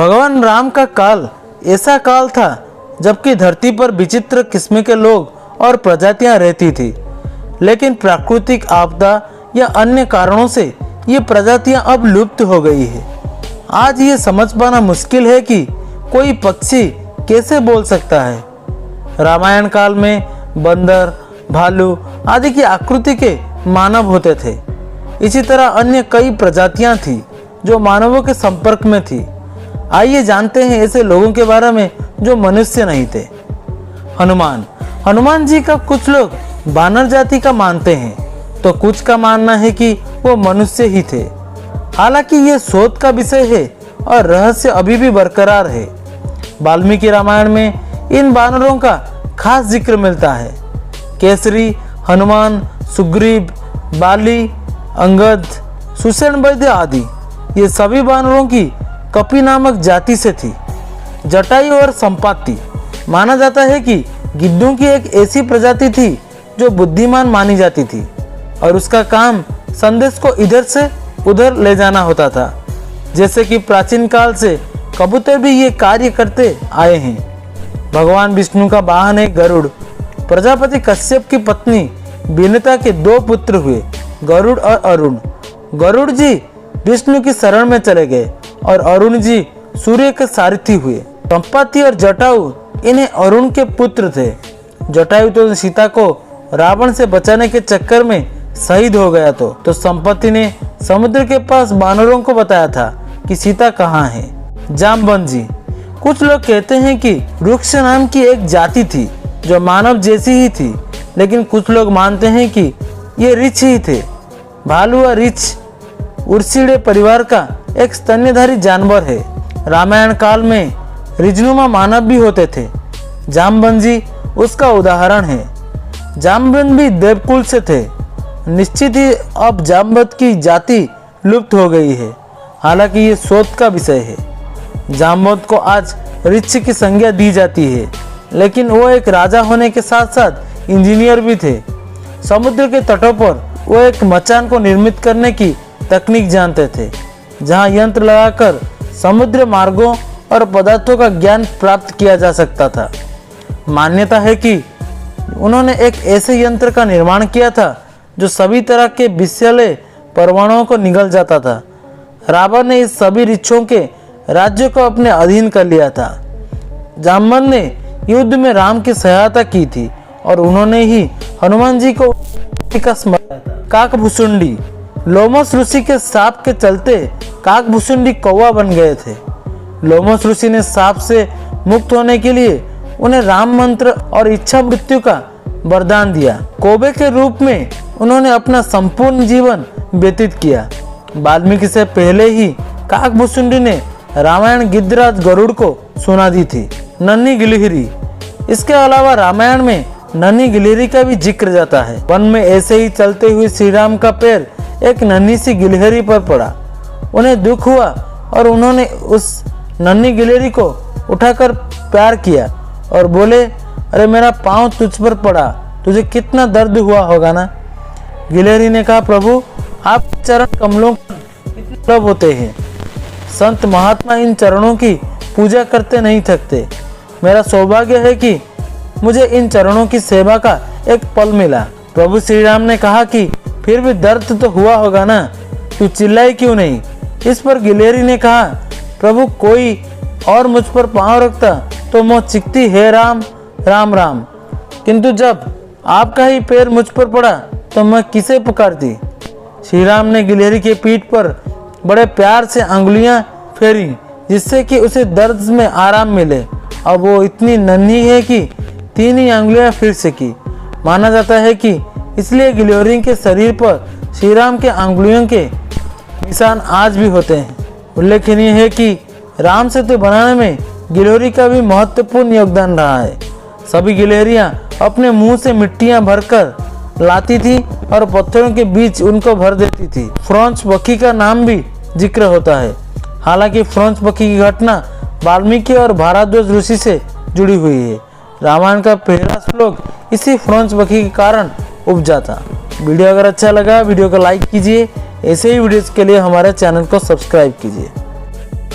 भगवान राम का काल ऐसा काल था जबकि धरती पर विचित्र किस्म के लोग और प्रजातियां रहती थी, लेकिन प्राकृतिक आपदा या अन्य कारणों से ये प्रजातियां अब लुप्त हो गई है। आज ये समझ पाना मुश्किल है कि कोई पक्षी कैसे बोल सकता है। रामायण काल में बंदर, भालू आदि की आकृति के मानव होते थे। इसी तरह अन्य कई प्रजातियां थी जो मानवों के संपर्क में थी। आइए जानते हैं ऐसे लोगों के बारे में जो मनुष्य नहीं थे। हनुमान जी का कुछ लोग बानर जाति का मानते हैं, तो कुछ का मानना है कि वो मनुष्य ही थे। हालांकि ये शोध का विषय है और रहस्य अभी भी बरकरार है। वाल्मीकि रामायण में इन बानरों का खास जिक्र मिलता है। केसरी, हनुमान, सुग्रीव, बाली, अंगद, सुषेण वैद्य आदि ये सभी बानरों की कपि नामक जाति से थी। जटायु और संपाति माना जाता है कि गिद्धों की एक ऐसी प्रजाति थी जो बुद्धिमान मानी जाती थी और उसका काम संदेश को इधर से उधर ले जाना होता था। जैसे कि प्राचीन काल से कबूतर भी ये कार्य करते आए हैं। भगवान विष्णु का वाहन है गरुड़। प्रजापति कश्यप की पत्नी विनता के 2 पुत्र हुए, गरुड़ और अरुण। गरुड़ जी विष्णु की शरण में चले गए और अरुण जी सूर्य के सारथी हुए। संपाति और जटायु इन्हें अरुण के पुत्र थे। जटायु तो सीता को रावण से बचाने के चक्कर में शहीद हो गया तो संपत्ति ने समुद्र के पास बानरों को बताया था कि सीता कहाँ है। जामवंत, कुछ लोग कहते हैं कि वृक्ष नाम की एक जाति थी जो मानव जैसी ही थी, लेकिन कुछ लोग मानते हैं कि ये रीछ ही थे। भालू और रीछ उर्सिडे परिवार का एक स्तन्यधारी जानवर है। रामायण काल में ऋजनुमा मानव भी होते थे। जामवंत जी उसका उदाहरण है। जामवंत भी देवकुल से थे। निश्चित ही अब जामवंत की जाति लुप्त हो गई है, हालांकि ये शोध का विषय है। जामवंत को आज ऋक्ष की संज्ञा दी जाती है, लेकिन वो एक राजा होने के साथ साथ इंजीनियर भी थे। समुद्र के तटों पर वो एक मचान को निर्मित करने की तकनीक जानते थे, जहां यंत्र लगाकर समुद्र मार्गों और पदार्थों का ज्ञान प्राप्त किया जा सकता था। मान्यता है कि उन्होंने एक ऐसे यंत्र का निर्माण किया था जो सभी तरह के विषैले परमाणुओं को निगल जाता था। रावण ने इस सभी ऋक्षों के राज्य को अपने अधीन कर लिया था। जामवंत ने युद्ध में राम की सहायता की थी और उन्होंने ही हनुमान जी को का स्मरण। काकभुसुंडी, लोमस ऋषि के साप के चलते काकभुसुंडी कौवा बन गए थे। लोमस ऋषि ने साप से मुक्त होने के लिए उन्हें राम मंत्र और इच्छा मृत्यु का वरदान दिया। कौवे के रूप में उन्होंने अपना संपूर्ण जीवन व्यतीत किया। वाल्मीकि से पहले ही काकभुसुंडी ने रामायण गिद्धराज गरुड़ को सुना दी थी। नन्ही गिलहरी, इसके अलावा रामायण में नन्ही गिलहरी का भी जिक्र जाता है। वन में ऐसे ही चलते हुए श्री राम का पैर एक नन्ही सी गिलहरी पर पड़ा। उन्हें दुख हुआ और उन्होंने उस नन्ही गिलहरी को उठाकर प्यार किया और बोले, अरे मेरा पाँव तुझ पर पड़ा, तुझे कितना दर्द हुआ होगा ना। गिलहरी ने कहा, प्रभु आप चरण कमलों कितने होते हैं। संत महात्मा इन चरणों की पूजा करते नहीं थकते। मेरा सौभाग्य है कि मुझे इन चरणों की सेवा का एक पल मिला। प्रभु श्री राम ने कहा कि फिर भी दर्द तो हुआ होगा ना, तू चिल्लाई क्यों नहीं। इस पर गिलहरी ने कहा, प्रभु कोई और मुझ पर पाँव रखता तो मैं चिखती, हे राम राम राम, किंतु जब आपका ही पैर मुझ पर पड़ा तो मैं किसे पुकारती। श्री राम ने गिलहरी के पीठ पर बड़े प्यार से अंगुलियां फेरी, जिससे कि उसे दर्द में आराम मिले। अब वो इतनी नन्ही है कि 3 ही अंगुलियां फिर सकी। माना जाता है कि इसलिए गिलहरी के शरीर पर श्री राम के अंगुलियों के निशान आज भी होते हैं। उल्लेखनीय है कि राम सेतु बनाने में गिलहरी का भी महत्वपूर्ण योगदान रहा है। सभी गिलहरियां अपने मुंह से मिट्टियां भरकर लाती थी और पत्थरों के बीच उनको भर देती थी। फ्रांस पक्षी का नाम भी जिक्र होता है। हालांकि फ्रांस पक्षी की घटना वाल्मीकि और भारद्वाज ऋषि से जुड़ी हुई है। रामायण का पहला श्लोक इसी फ्रांस पक्षी के कारण उपजा था। वीडियो अगर अच्छा लगा वीडियो को लाइक कीजिए। ऐसे ही वीडियोस के लिए हमारे चैनल को सब्सक्राइब कीजिए।